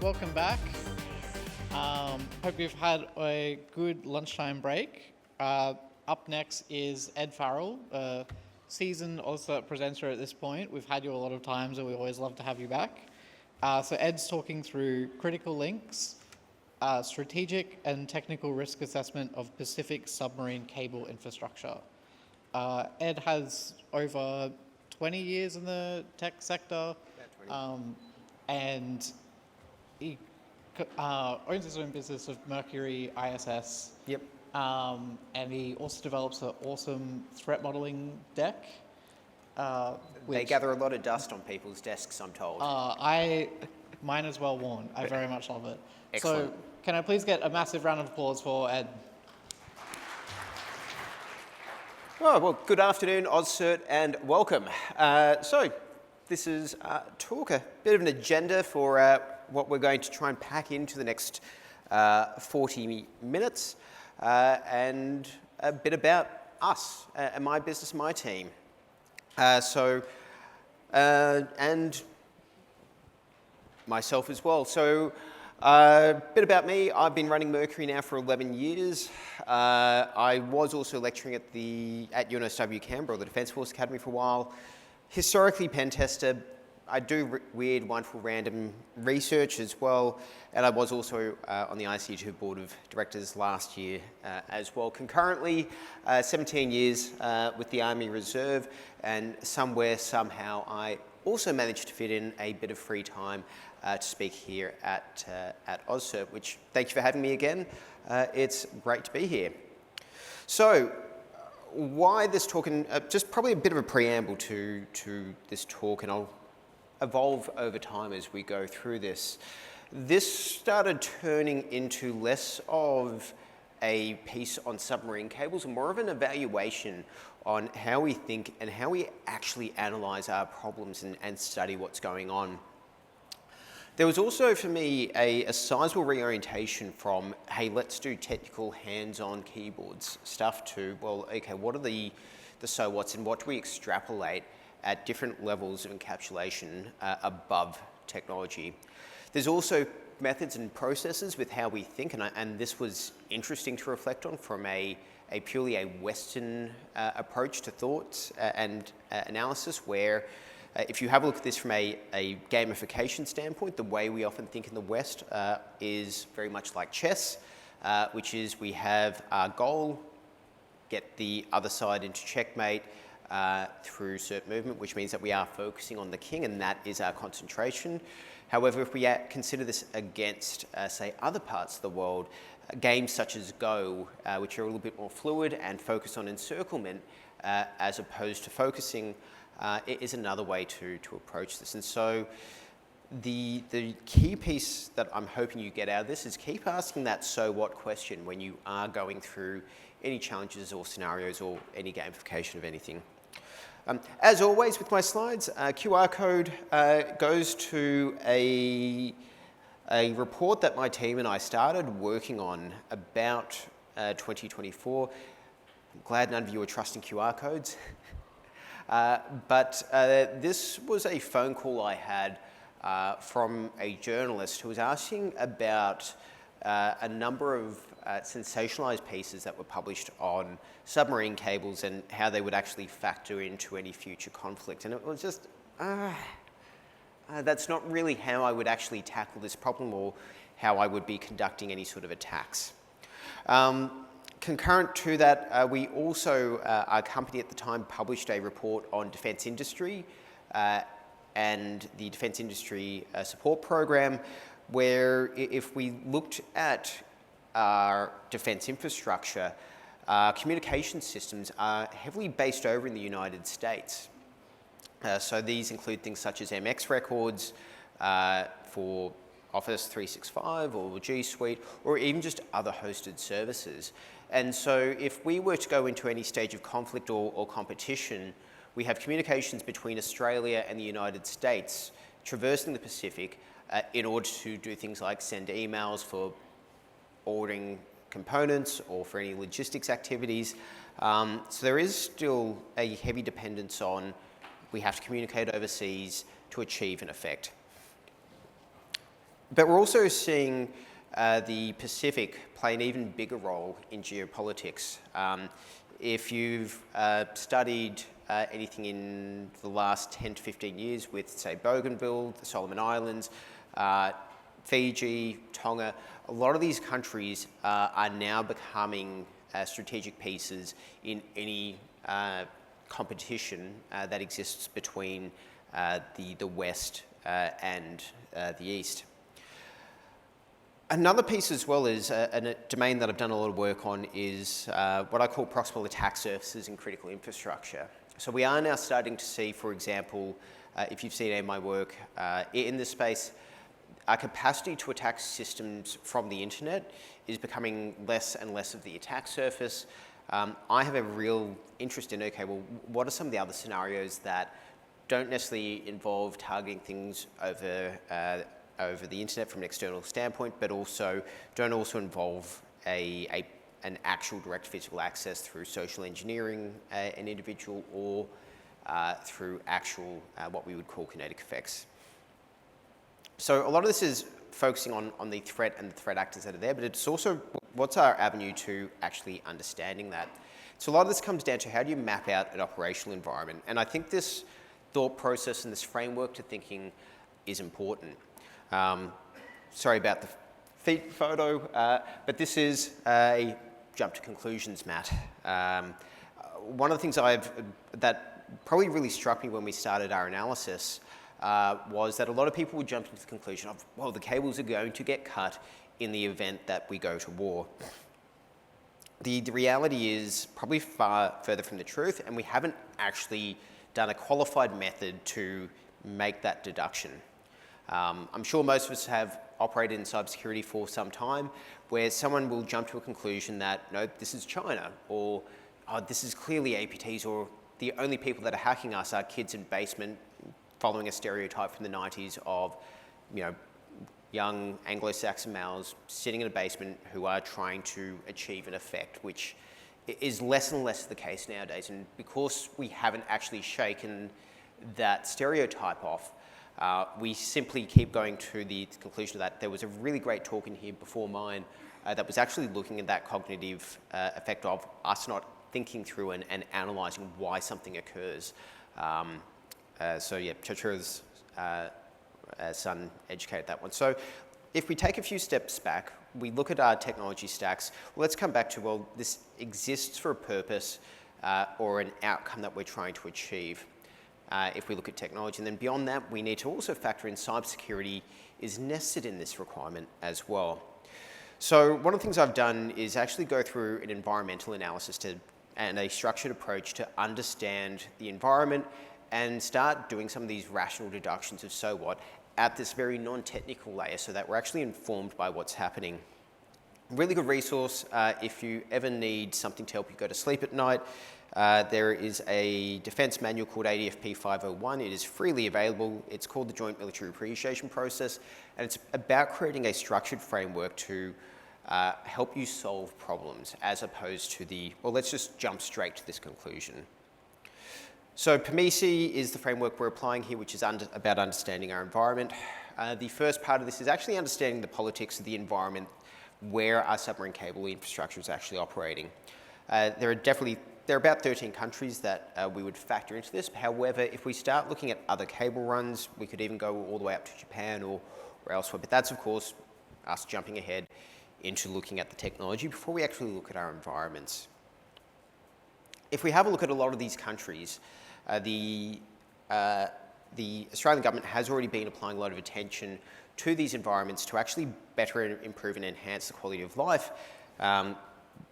welcome back. Hope you've had a good lunchtime break. Up next is Ed Farrell, seasoned OzCert presenter at this point. We've had you a lot of times and we always love to have you back. So Ed's talking through critical links, strategic and technical risk assessment of Pacific submarine cable infrastructure. Ed has over 20 years in the tech sector, and he owns his own business of Mercury ISS. Yep. And he also develops an awesome threat modeling deck. They gather a lot of dust on people's desks, I'm told. Mine is well worn. I very much love it. Excellent. So can I please get a massive round of applause for Ed? Oh, well, good afternoon, OzCert, and welcome. So this is a bit of an agenda for what we're going to try and pack into the next 40 minutes, and a bit about us and my business, my team. And myself as well. So a bit about me. I've been running Mercury now for 11 years. I was also lecturing at UNSW Canberra, the Defence Force Academy, for a while. Historically pen tester. I do weird, wonderful, random research as well, and I was also on the IC2 Board of Directors last year as well. Concurrently, 17 years with the Army Reserve, and somewhere, somehow, I also managed to fit in a bit of free time to speak here at OzCert, which, thank you for having me again. It's great to be here. So, why this talk, and just probably a bit of a preamble to this talk, and I'll evolve over time as we go through this. This started turning into less of a piece on submarine cables and more of an evaluation on how we think and how we actually analyse our problems and study what's going on. There was also, for me, a sizable reorientation from, hey, let's do technical hands-on keyboards stuff to, well, okay, what are the so what's and what do we extrapolate at different levels of encapsulation above technology. There's also methods and processes with how we think, and this was interesting to reflect on from a purely a Western approach to thought and analysis, where if you have a look at this from a gamification standpoint, the way we often think in the West is very much like chess, which is we have our goal, get the other side into checkmate, through cert movement, which means that we are focusing on the king, and that is our concentration. However, if we consider this against, say, other parts of the world, games such as Go, which are a little bit more fluid and focus on encirclement, as opposed to focusing, is another way to approach this. And so the key piece that I'm hoping you get out of this is keep asking that so what question when you are going through any challenges or scenarios or any gamification of anything. As always with my slides, QR code goes to a report that my team and I started working on about 2024. I'm glad none of you are trusting QR codes. But this was a phone call I had from a journalist who was asking about a number of sensationalized pieces that were published on submarine cables and how they would actually factor into any future conflict. And it was just, that's not really how I would actually tackle this problem or how I would be conducting any sort of attacks. Concurrent to that, we also, our company at the time published a report on defence industry and the defence industry support program, where if we looked at our defence infrastructure, communication systems are heavily based over in the United States. So these include things such as MX records for Office 365 or G Suite, or even just other hosted services. And so if we were to go into any stage of conflict or competition, we have communications between Australia and the United States traversing the Pacific in order to do things like send emails for ordering components or for any logistics activities. So there is still a heavy dependence on we have to communicate overseas to achieve an effect. But we're also seeing the Pacific play an even bigger role in geopolitics. If you've studied anything in the last 10 to 15 years with, say, Bougainville, the Solomon Islands, Fiji, Tonga, a lot of these countries are now becoming strategic pieces in any competition that exists between the West and the East. Another piece as well is a domain that I've done a lot of work on is what I call proximal attack surfaces in critical infrastructure. So we are now starting to see, for example, if you've seen any of my work in this space, our capacity to attack systems from the internet is becoming less and less of the attack surface. I have a real interest in, okay, well, what are some of the other scenarios that don't necessarily involve targeting things over the internet from an external standpoint, but also don't also involve an actual direct physical access through social engineering an individual or through actual what we would call kinetic effects. So a lot of this is focusing on the threat and the threat actors that are there, but it's also what's our avenue to actually understanding that. So a lot of this comes down to how do you map out an operational environment, and I think this thought process and this framework to thinking is important. Sorry about the feet photo, but this is a jump to conclusions mat. One of the things that probably really struck me when we started our analysis was that a lot of people would jump to the conclusion of, well, the cables are going to get cut in the event that we go to war. The reality is probably far further from the truth, and we haven't actually done a qualified method to make that deduction. I'm sure most of us have operated in cybersecurity for some time where someone will jump to a conclusion that, no, this is China, or oh, this is clearly APTs, or the only people that are hacking us are kids in basement, following a stereotype from the 90s of, young Anglo-Saxon males sitting in a basement who are trying to achieve an effect, which is less and less the case nowadays. And because we haven't actually shaken that stereotype off, we simply keep going to the conclusion that there was a really great talk in here before mine that was actually looking at that cognitive effect of us not thinking through and analysing why something occurs. So yeah, Chachura's son educated that one. So if we take a few steps back, we look at our technology stacks, well, let's come back to, well, this exists for a purpose or an outcome that we're trying to achieve. If we look at technology, and then beyond that, we need to also factor in cybersecurity is nested in this requirement as well. So one of the things I've done is actually go through an environmental analysis and a structured approach to understand the environment and start doing some of these rational deductions of so what at this very non-technical layer so that we're actually informed by what's happening. Really good resource if you ever need something to help you go to sleep at night. There is a defense manual called ADFP 501. It is freely available. It's called the Joint Military Appreciation Process, and it's about creating a structured framework to help you solve problems as opposed to well, let's just jump straight to this conclusion. So PMESII is the framework we're applying here, which is about understanding our environment. The first part of this is actually understanding the politics of the environment where our submarine cable infrastructure is actually operating. There are about 13 countries that we would factor into this. However, if we start looking at other cable runs, we could even go all the way up to Japan or elsewhere. But that's, of course, us jumping ahead into looking at the technology before we actually look at our environments. If we have a look at a lot of these countries, the Australian government has already been applying a lot of attention to these environments to actually better improve and enhance the quality of life.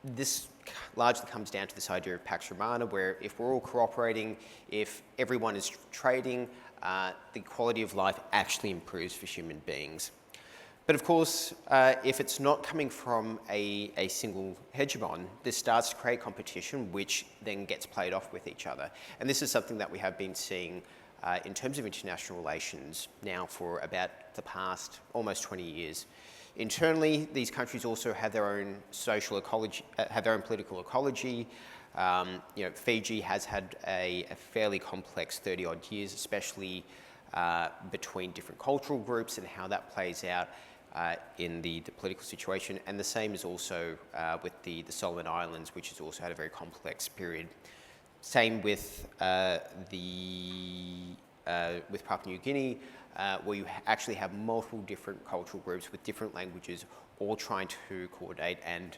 This largely comes down to this idea of Pax Romana, where if we're all cooperating, if everyone is trading, the quality of life actually improves for human beings. But of course, if it's not coming from a single hegemon, this starts to create competition, which then gets played off with each other. And this is something that we have been seeing in terms of international relations now for about the past almost 20 years. Internally, these countries also have their own social ecology, have their own political ecology. Fiji has had a fairly complex 30-odd years, especially between different cultural groups and how that plays out. in the political situation, and the same is also with the Solomon Islands, which has also had a very complex period. Same with with Papua New Guinea, where you actually have multiple different cultural groups with different languages, all trying to coordinate and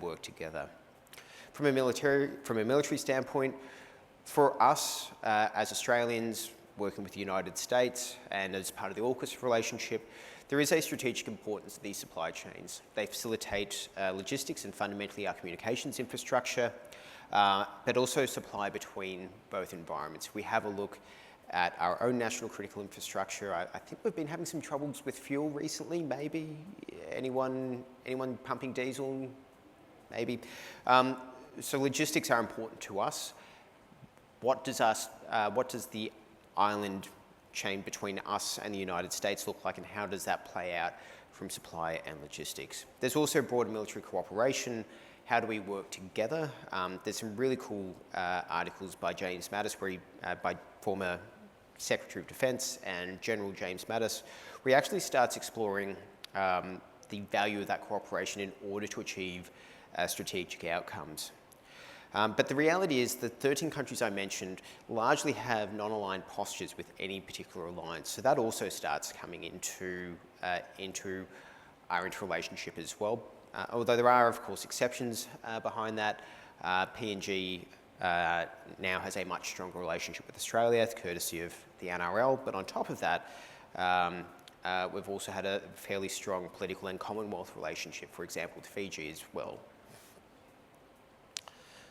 work together. From a military standpoint, for us as Australians working with the United States and as part of the AUKUS relationship, there is a strategic importance to these supply chains. They facilitate logistics and fundamentally our communications infrastructure, but also supply between both environments. We have a look at our own national critical infrastructure. I think we've been having some troubles with fuel recently, maybe. Anyone pumping diesel? Maybe. So logistics are important to us. What does the island chain between us and the United States look like, and how does that play out from supply and logistics? There's also broader military cooperation. How do we work together? There's some really cool articles by James Mattis, by former Secretary of Defence and General James Mattis, where he actually starts exploring the value of that cooperation in order to achieve strategic outcomes. But the reality is the 13 countries I mentioned largely have non-aligned postures with any particular alliance. So that also starts coming into our interrelationship as well. Although there are, of course, exceptions behind that. PNG now has a much stronger relationship with Australia, courtesy of the NRL. But on top of that, we've also had a fairly strong political and Commonwealth relationship, for example, with Fiji as well.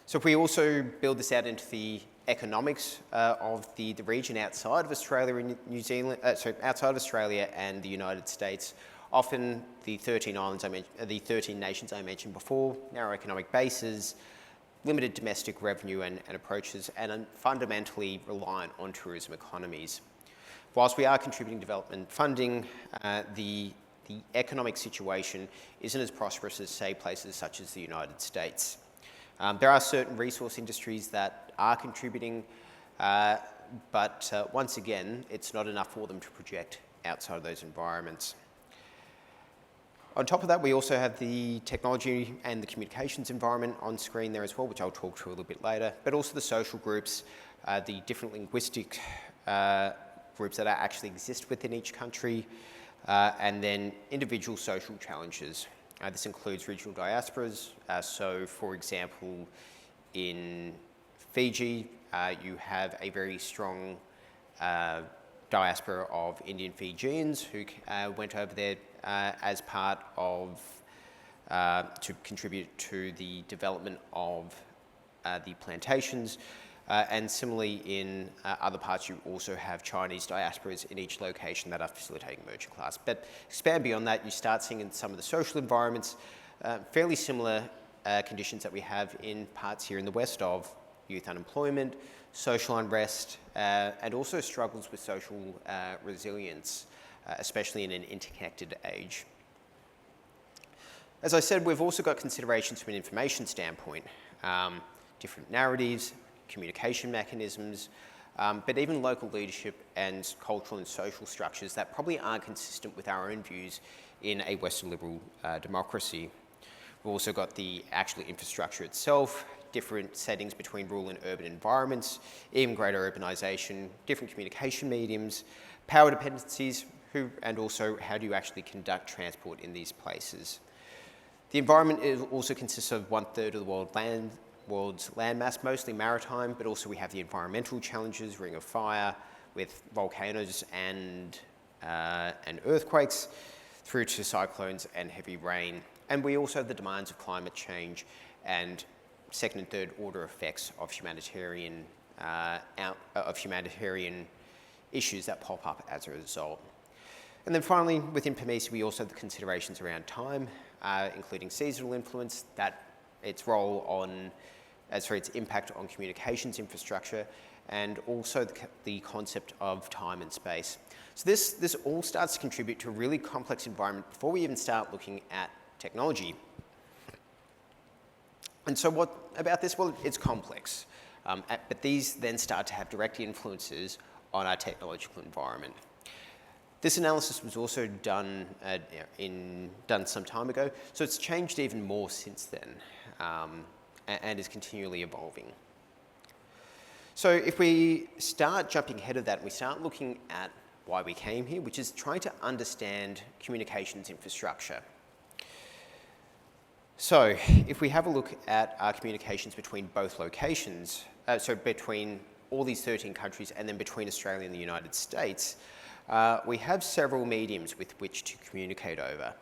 So if we also build this out into the economics of the region outside of Australia and New Zealand, outside of Australia and the United States, often the 13 nations I mentioned before, narrow economic bases, limited domestic revenue and approaches, and fundamentally reliant on tourism economies. Whilst we are contributing development funding, the economic situation isn't as prosperous as, say, places such as the United States. There are certain resource industries that are contributing, but once again, it's not enough for them to project outside of those environments. On top of that, we also have the technology and the communications environment on screen there as well, which I'll talk to a little bit later, but also the social groups, the different linguistic groups that actually exist within each country, and then individual social challenges. This includes regional diasporas. So, for example, in Fiji, you have a very strong diaspora of Indian Fijians who went over there as part of, to contribute to the development of the plantations. And similarly, in other parts, you also have Chinese diasporas in each location that are facilitating merchant class. But expand beyond that, you start seeing in some of the social environments fairly similar conditions that we have in parts here in the West of youth unemployment, social unrest, and also struggles with social resilience, especially in an interconnected age. As I said, we've also got considerations from an information standpoint, different narratives, communication mechanisms, but even local leadership and cultural and social structures that probably aren't consistent with our own views in a Western liberal democracy. We've also got the actual infrastructure itself, different settings between rural and urban environments, even greater urbanisation, different communication mediums, power dependencies, and also how do you actually conduct transport in these places. The environment also consists of 1/3 of the world's landmass, mostly maritime, but also we have the environmental challenges, ring of fire, with volcanoes and earthquakes, through to cyclones and heavy rain. And we also have the demands of climate change and second and third order effects of humanitarian issues that pop up as a result. And then finally, within PMESII, we also have the considerations around time, including seasonal influence, its impact on communications infrastructure, and also the concept of time and space. So this all starts to contribute to a really complex environment before we even start looking at technology. And so what about this? Well, it's complex, but these then start to have direct influences on our technological environment. This analysis was also done done some time ago, so it's changed even more since then, and is continually evolving. So if we start jumping ahead of that, we start looking at why we came here, which is trying to understand communications infrastructure. So if we have a look at our communications between both locations, so between all these 13 countries and then between Australia and the United States, we have several mediums with which to communicate over.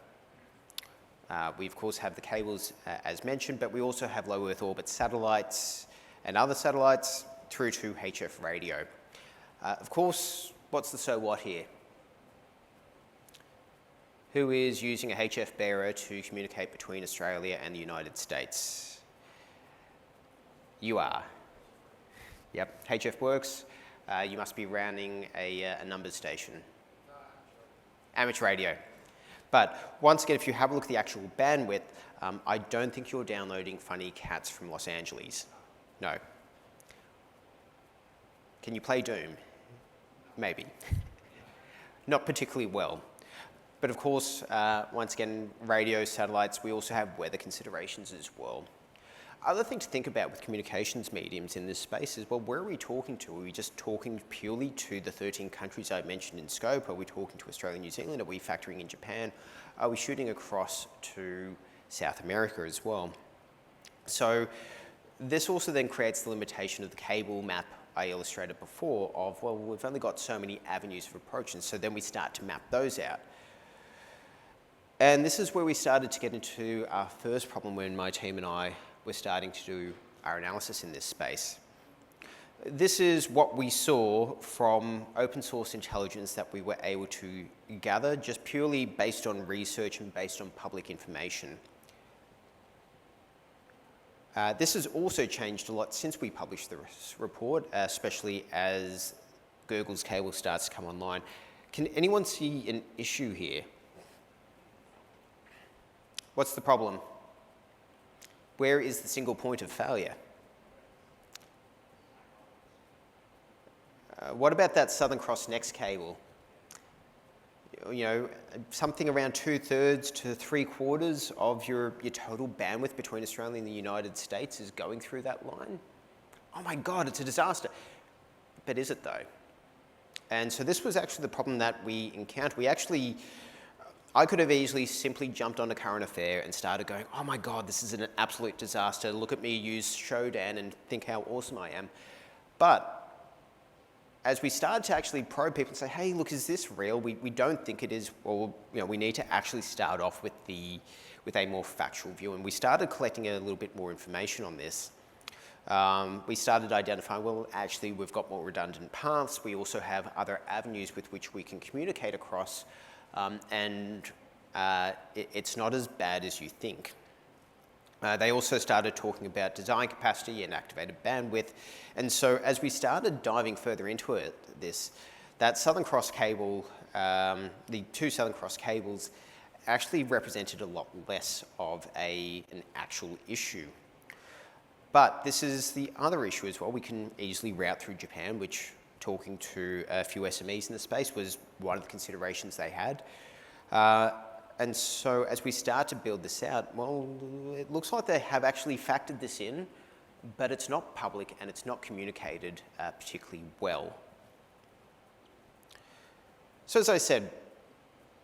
We of course have the cables as mentioned, but we also have low Earth orbit satellites and other satellites through to HF radio. Of course, what's the so what here? Who is using a HF bearer to communicate between Australia and the United States? You are. Yep, HF works. You must be running a numbers station. Amateur radio. But once again, if you have a look at the actual bandwidth, I don't think you're downloading funny cats from Los Angeles. No. Can you play Doom? Maybe. Not particularly well. But of course, once again, radio, satellites, we also have weather considerations as well. Other thing to think about with communications mediums in this space is, well, where are we talking to? Are we just talking purely to the 13 countries I mentioned in scope? Are we talking to Australia and New Zealand? Are we factoring in Japan? Are we shooting across to South America as well? So this also then creates the limitation of the cable map I illustrated before of, well, we've only got so many avenues of approach, and so then we start to map those out. And this is where we started to get into our first problem when my team and I were starting to do our analysis in this space. This is what we saw from open source intelligence that we were able to gather just purely based on research and based on public information. This has also changed a lot since we published this report, especially as Google's cable starts to come online. Can anyone see an issue here? What's the problem? Where is the single point of failure? What about that Southern Cross Next cable? You know, something around 2/3 to 3/4 of your total bandwidth between Australia and the United States is going through that line? Oh my God, it's a disaster. But is it though? And so this was actually the problem that we encountered. I could have easily simply jumped on a current affair and started going, oh my God, this is an absolute disaster. Look at me use Shodan and think how awesome I am. But as we started to actually probe people and say, hey, look, is this real? We don't think it is. Well, we need to actually start off with a more factual view. And we started collecting a little bit more information on this. We started identifying, well, actually, we've got more redundant paths. We also have other avenues with which we can communicate across. It's not as bad as you think. They also started talking about design capacity and activated bandwidth. And so as we started diving further into that Southern Cross cable, the two Southern Cross cables actually represented a lot less of an actual issue. But this is the other issue as well. We can easily route through Japan, which talking to a few SMEs in the space was one of the considerations they had. And so as we start to build this out, well, it looks like they have actually factored this in, but it's not public and it's not communicated particularly well. So as I said,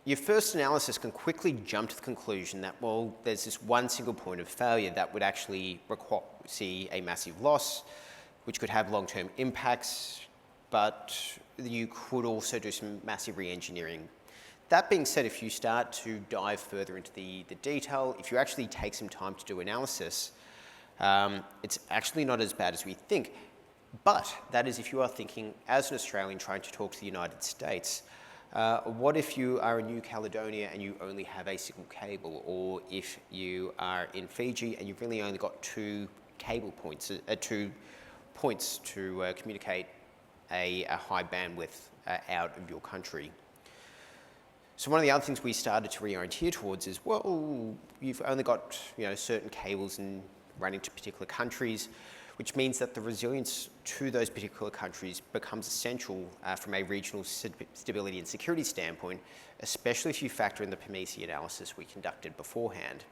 your first analysis can quickly jump to the conclusion that, well, there's this one single point of failure that would actually see a massive loss, which could have long-term impacts, but you could also do some massive re-engineering. That being said, if you start to dive further into the detail, if you actually take some time to do analysis, it's actually not as bad as we think. But that is if you are thinking, as an Australian trying to talk to the United States, what if you are in New Caledonia and you only have a single cable, or if you are in Fiji and you've really only got two points to communicate a high bandwidth out of your country. So one of the other things we started to reorienteer towards is, well, you've only got certain cables and running to particular countries. which means that the resilience to those particular countries becomes essential from a regional stability and security standpoint, especially if you factor in the PMESII analysis we conducted beforehand.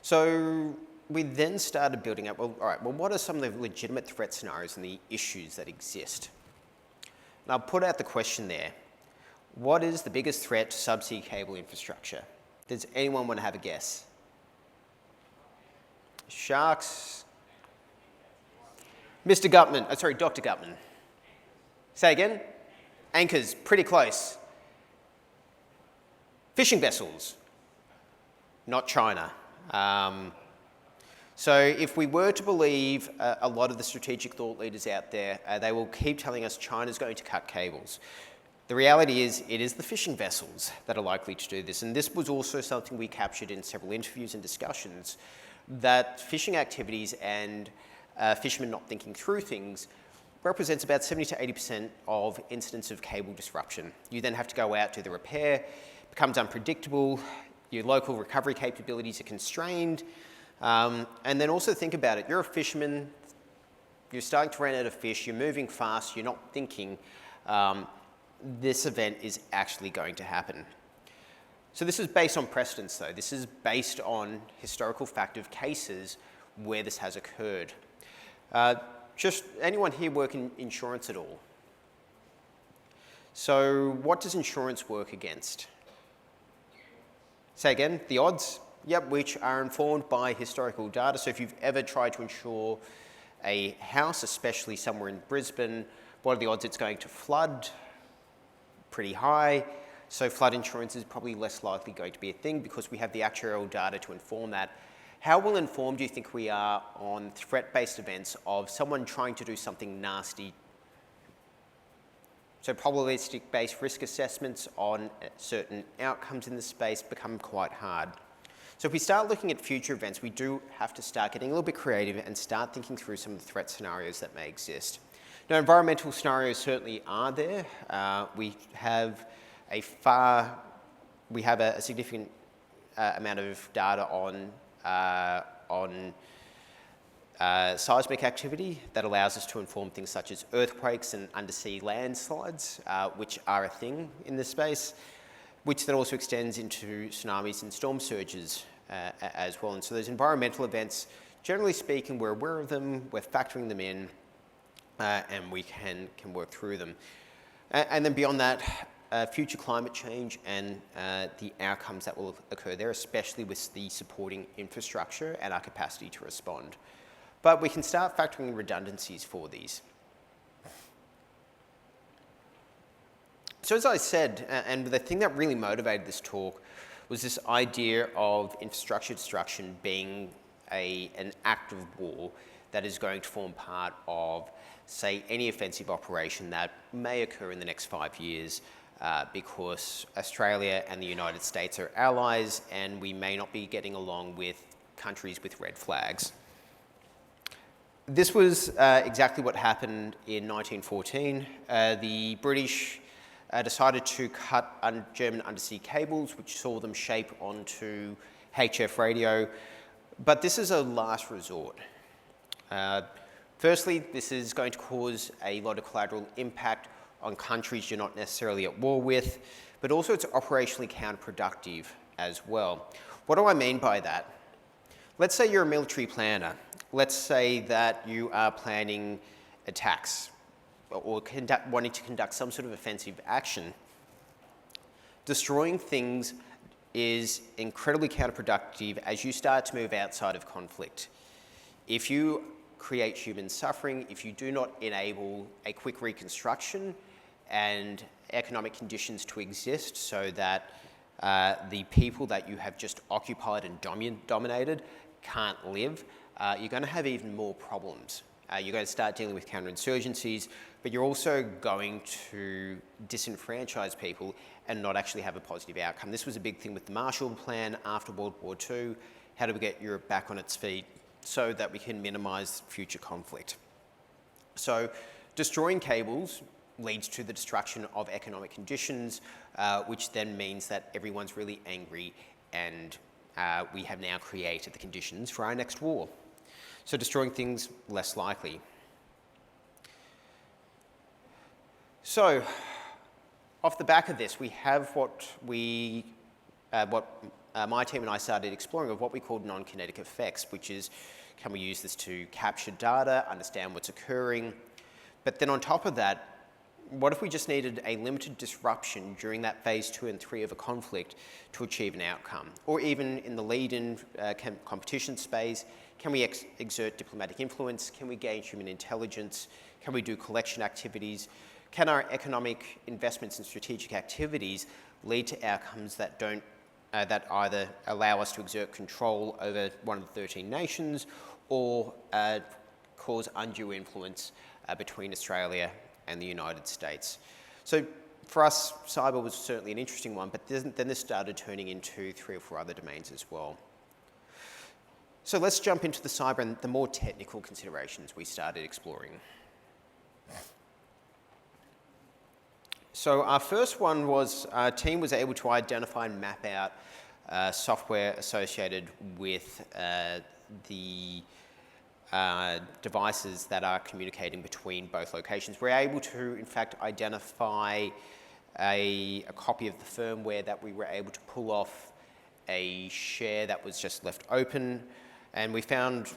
So we then started building up, well, all right, well, what are some of the legitimate threat scenarios and the issues that exist? And I'll put out the question there. What is the biggest threat to subsea cable infrastructure? Does anyone want to have a guess? Sharks? Mr. Gutman, Dr. Gutman. Say again? Anchors, pretty close. Fishing vessels, not China. So if we were to believe a lot of the strategic thought leaders out there, they will keep telling us China's going to cut cables. The reality is it is the fishing vessels that are likely to do this. And this was also something we captured in several interviews and discussions, that fishing activities and fishermen not thinking through things represents about 70 to 80% of incidents of cable disruption. You then have to go out, do the repair, becomes unpredictable, your local recovery capabilities are constrained, and then also think about it. You're a fisherman, you're starting to run out of fish, you're moving fast, you're not thinking, this event is actually going to happen. So this is based on precedents though. This is based on historical fact of cases where this has occurred. Just anyone here work in insurance at all? So what does insurance work against? Say again, the odds? Yep, which are informed by historical data. So if you've ever tried to insure a house, especially somewhere in Brisbane, what are the odds it's going to flood? Pretty high. So flood insurance is probably less likely going to be a thing because we have the actuarial data to inform that. How well informed do you think we are on threat-based events of someone trying to do something nasty? So probabilistic-based risk assessments on certain outcomes in the space become quite hard. So if we start looking at future events, we do have to start getting a little bit creative and start thinking through some of the threat scenarios that may exist. Now, environmental scenarios certainly are there. We have a significant amount of data on seismic activity that allows us to inform things such as earthquakes and undersea landslides, which are a thing in this space, which then also extends into tsunamis and storm surges as well. And so those environmental events, generally speaking, we're aware of them, we're factoring them in, and we can work through them. And then beyond that, future climate change and the outcomes that will occur there, especially with the supporting infrastructure and our capacity to respond. But we can start factoring in redundancies for these. So as I said, and the thing that really motivated this talk was this idea of infrastructure destruction being an act of war that is going to form part of, say, any offensive operation that may occur in the next 5 years because Australia and the United States are allies and we may not be getting along with countries with red flags. This was exactly what happened in 1914. The British decided to cut German undersea cables, which saw them shape onto HF radio. But this is a last resort. Firstly, this is going to cause a lot of collateral impact on countries you're not necessarily at war with, but also it's operationally counterproductive as well. What do I mean by that? Let's say you're a military planner. Let's say that you are planning attacks or wanting to conduct some sort of offensive action. Destroying things is incredibly counterproductive as you start to move outside of conflict. If you create human suffering, if you do not enable a quick reconstruction and economic conditions to exist so that the people that you have just occupied and dominated can't live, you're going to have even more problems. You're going to start dealing with counterinsurgencies, but you're also going to disenfranchise people and not actually have a positive outcome. This was a big thing with the Marshall Plan after World War II. How do we get Europe back on its feet so that we can minimise future conflict? So destroying cables leads to the destruction of economic conditions, which then means that everyone's really angry and we have now created the conditions for our next war. So destroying things less likely. So off the back of this, we have what my team and I started exploring of what we called non-kinetic effects, which is, can we use this to capture data, understand what's occurring? But then on top of that, what if we just needed a limited disruption during that phase 2 and 3 of a conflict to achieve an outcome? Or even in the lead-in competition space, can we exert diplomatic influence? Can we gain human intelligence? Can we do collection activities? Can our economic investments and strategic activities lead to outcomes that don't that either allow us to exert control over one of the 13 nations or cause undue influence between Australia and the United States? So for us, cyber was certainly an interesting one, but then this started turning into 3 or 4 other domains as well. So let's jump into the cyber and the more technical considerations we started exploring. So our first one was our team was able to identify and map out software associated with the devices that are communicating between both locations. We're able to, in fact, identify a copy of the firmware that we were able to pull off a share that was just left open, and we found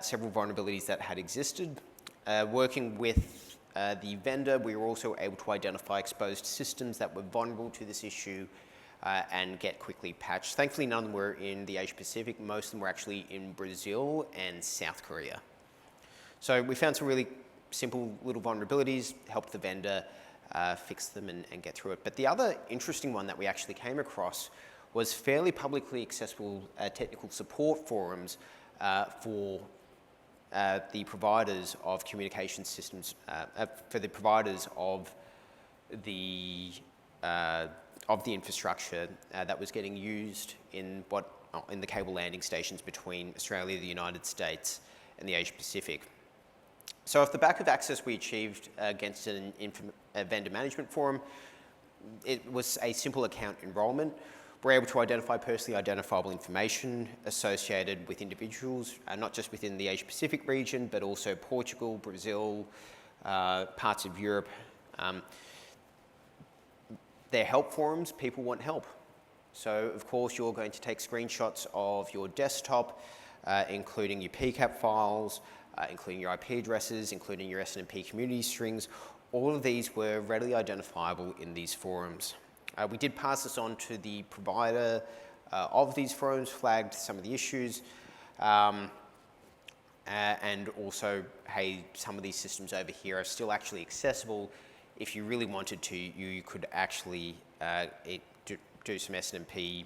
several vulnerabilities that had existed. Working with the vendor, we were also able to identify exposed systems that were vulnerable to this issue and get quickly patched. Thankfully, none of them were in the Asia-Pacific. Most of them were actually in Brazil and South Korea. So we found some really simple little vulnerabilities, helped the vendor fix them and get through it. But the other interesting one that we actually came across was fairly publicly accessible technical support forums for the providers of communication systems, for the providers of the infrastructure that was getting used in the cable landing stations between Australia, the United States, and the Asia-Pacific. So off the back of access we achieved against a vendor management forum, it was a simple account enrollment. We're able to identify personally identifiable information associated with individuals, not just within the Asia-Pacific region, but also Portugal, Brazil, parts of Europe. They're help forums, people want help. So of course you're going to take screenshots of your desktop, including your PCAP files, including your IP addresses, including your SNMP community strings. All of these were readily identifiable in these forums. We did pass this on to the provider of these forums, flagged some of the issues, and also, hey, some of these systems over here are still actually accessible. If you really wanted to, you could actually do some SNMP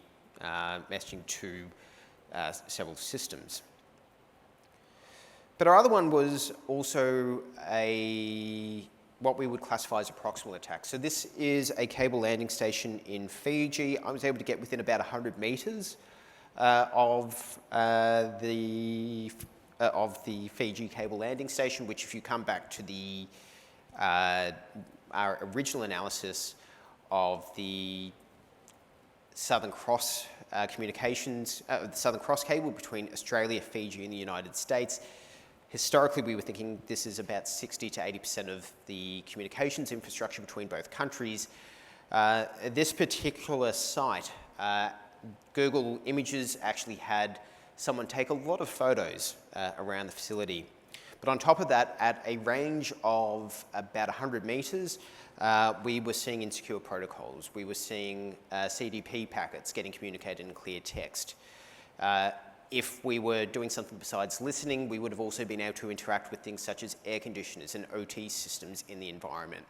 messaging to several systems. But our other one was also what we would classify as a proximal attack. So this is a cable landing station in Fiji. I was able to get within about 100 meters of the Fiji cable landing station, which if you come back to our original analysis of the Southern Cross communications, the Southern Cross cable between Australia, Fiji and the United States, historically, we were thinking this is about 60 to 80% of the communications infrastructure between both countries. This particular site, Google Images actually had someone take a lot of photos around the facility. But on top of that, at a range of about 100 meters, we were seeing insecure protocols. We were seeing CDP packets getting communicated in clear text. If we were doing something besides listening, we would have also been able to interact with things such as air conditioners and OT systems in the environment.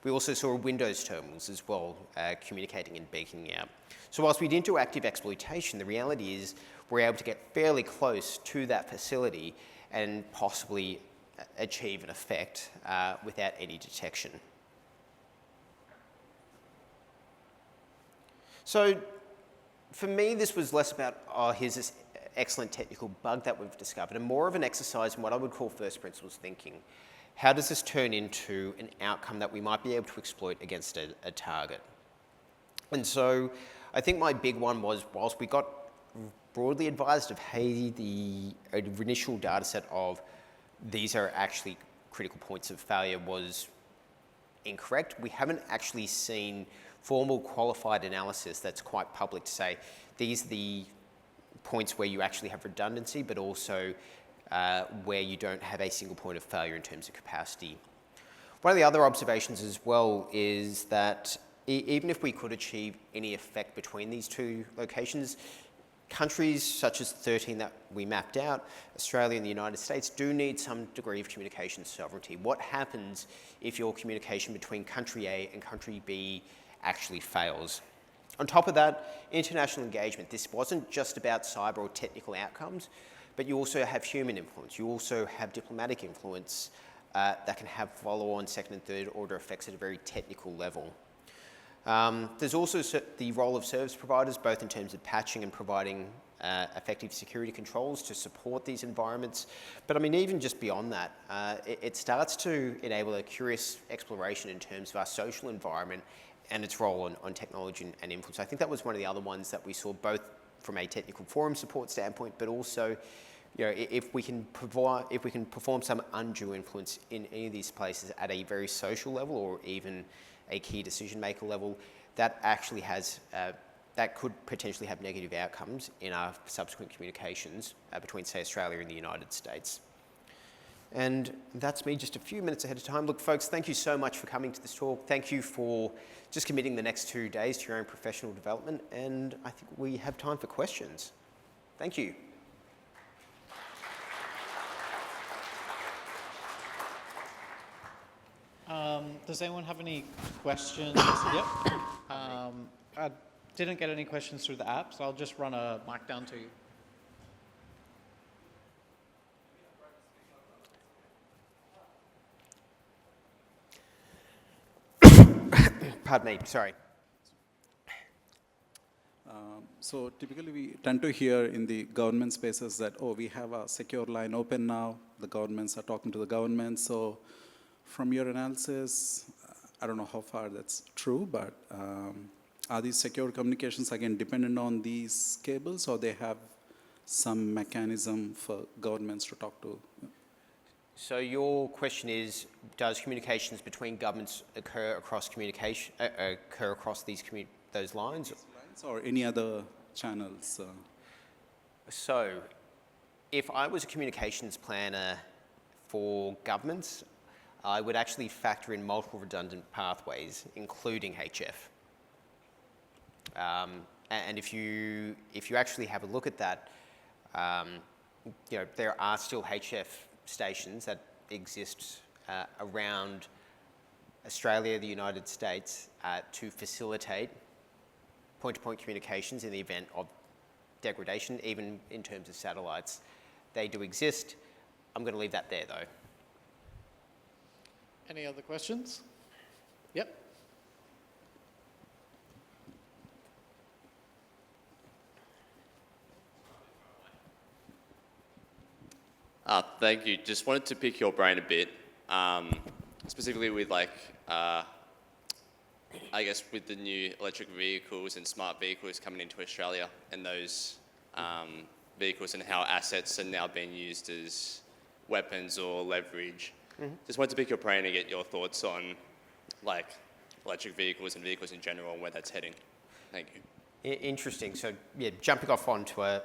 We also saw Windows terminals as well, communicating and beaking out. So whilst we didn't do active exploitation, the reality is we're able to get fairly close to that facility and possibly achieve an effect without any detection. So for me, this was less about, oh, here's this excellent technical bug that we've discovered, and more of an exercise in what I would call first principles thinking. How does this turn into an outcome that we might be able to exploit against a target? And so I think my big one was, whilst we got broadly advised of, hey, the initial data set of these are actually critical points of failure was incorrect. We haven't actually seen formal qualified analysis that's quite public to say these are the points where you actually have redundancy, but also where you don't have a single point of failure in terms of capacity. One of the other observations as well is that even if we could achieve any effect between these two locations, countries such as 13 that we mapped out, Australia and the United States, do need some degree of communication sovereignty. What happens if your communication between country A and country B actually fails? On top of that, international engagement. This wasn't just about cyber or technical outcomes, but you also have human influence. You also have diplomatic influence that can have follow-on second and third order effects at a very technical level. There's also the role of service providers, both in terms of patching and providing effective security controls to support these environments. But I mean, even just beyond that, it starts to enable a curious exploration in terms of our social environment and its role on technology and influence. I think that was one of the other ones that we saw, both from a technical forum support standpoint, but also, you know, if we can perform some undue influence in any of these places at a very social level or even a key decision maker level, that actually has that could potentially have negative outcomes in our subsequent communications between, say, Australia and the United States. And that's me just a few minutes ahead of time. Look, folks, thank you so much for coming to this talk. Thank you for just committing the next 2 days to your own professional development. And I think we have time for questions. Thank you. Does anyone have any questions? Yep. I didn't get any questions through the app, so I'll just run a mic down to you. Pardon me, sorry. So typically we tend to hear in the government spaces that, oh, we have a secure line open now, the governments are talking to the government. So from your analysis, I don't know how far that's true, but are these secure communications again dependent on these cables, or they have some mechanism for governments to talk to? So your question is, does communications between governments occur across those lines? Or any other channels? So if I was a communications planner for governments, I would actually factor in multiple redundant pathways, including HF. And if you actually have a look at that, you know, there are still HF stations that exist around Australia, the United States, to facilitate point-to-point communications in the event of degradation, even in terms of satellites. They do exist. I'm going to leave that there, though. Any other questions? Yep. Thank you. Just wanted to pick your brain a bit, specifically with I guess with the new electric vehicles and smart vehicles coming into Australia, and those vehicles and how assets are now being used as weapons or leverage. Mm-hmm. Just wanted to pick your brain and get your thoughts on like electric vehicles and vehicles in general and where that's heading. Thank you. Interesting. So yeah, jumping off onto I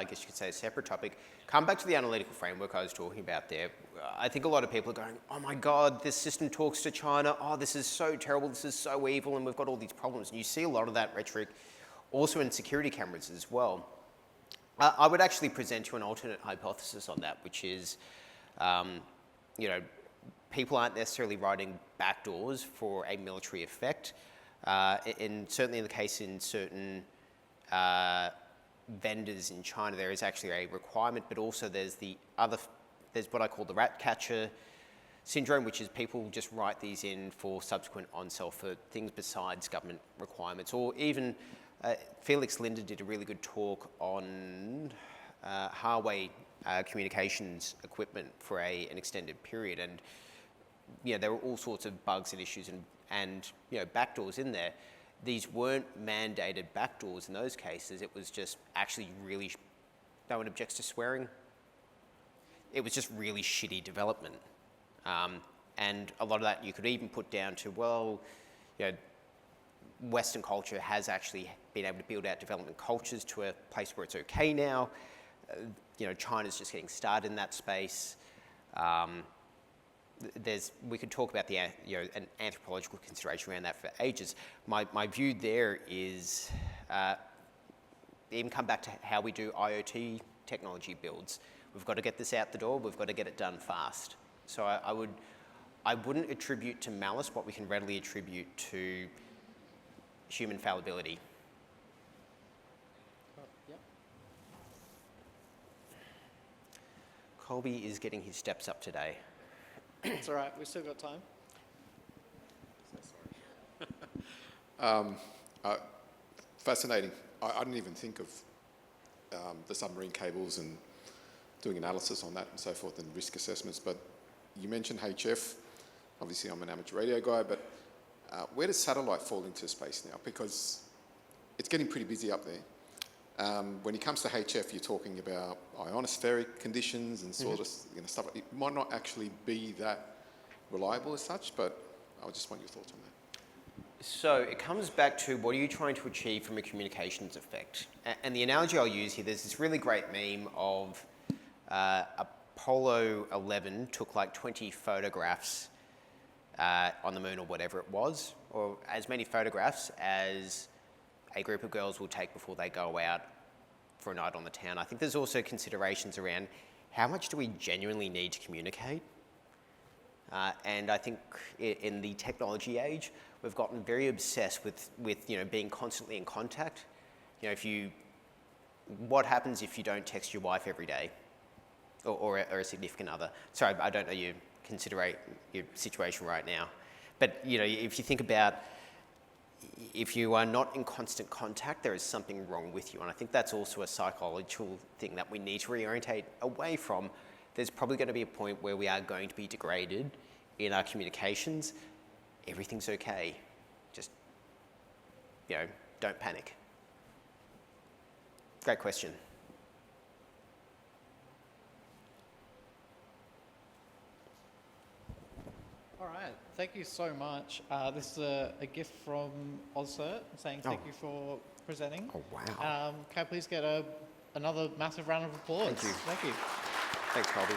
guess you could say a separate topic, come back to the analytical framework I was talking about there. I think a lot of people are going, oh my God, this system talks to China. Oh, this is so terrible. This is so evil. And we've got all these problems. And you see a lot of that rhetoric also in security cameras as well. I would actually present you an alternate hypothesis on that, which is, you know, people aren't necessarily writing backdoors for a military effect. Certainly in the case in certain vendors in China, there is actually a requirement, but also there's what I call the rat catcher syndrome, which is people just write these in for subsequent on-sell for things besides government requirements. Or even Felix Linder did a really good talk on Huawei communications equipment for an extended period, and you know, there were all sorts of bugs and issues and you know, backdoors in there. These weren't mandated backdoors in those cases. It was just actually really no one objects to swearing. It was just really shitty development. And a lot of that you could even put down to, well, you know, Western culture has actually been able to build out development cultures to a place where it's okay now. You know, China's just getting started in that space. We could talk about an anthropological consideration around that for ages. My view there is, even come back to how we do IoT technology builds. We've got to get this out the door. We've got to get it done fast. So I wouldn't attribute to malice what we can readily attribute to human fallibility. Yep. Colby is getting his steps up today. It's all right. We've still got time. Fascinating. I didn't even think of the submarine cables and doing analysis on that and so forth and risk assessments, but you mentioned HF. Obviously, I'm an amateur radio guy, but where does satellite fall into space now? Because it's getting pretty busy up there. When it comes to HF, you're talking about ionospheric conditions and sort of stuff. It might not actually be that reliable as such, but I just want your thoughts on that. So it comes back to what are you trying to achieve from a communications effect? And the analogy I'll use here, there's this really great meme of Apollo 11 took like 20 photographs on the moon or whatever it was, or as many photographs as a group of girls will take before they go out for a night on the town. I think there's also considerations around how much do we genuinely need to communicate? And I think in the technology age, we've gotten very obsessed with being constantly in contact. What happens if you don't text your wife every day, or a significant other? Sorry, I don't know your situation right now, but if you think about, if you are not in constant contact, there is something wrong with you, and I think that's also a psychological thing that we need to reorientate away from. There's probably going to be a point where we are going to be degraded in our communications. Everything's okay. Just, don't panic. Great question. All right. Thank you so much. This is a gift from OzCert saying thank you for presenting. Oh, wow. Can I please get another massive round of applause? Thank you. Thank you. Thanks, Colby.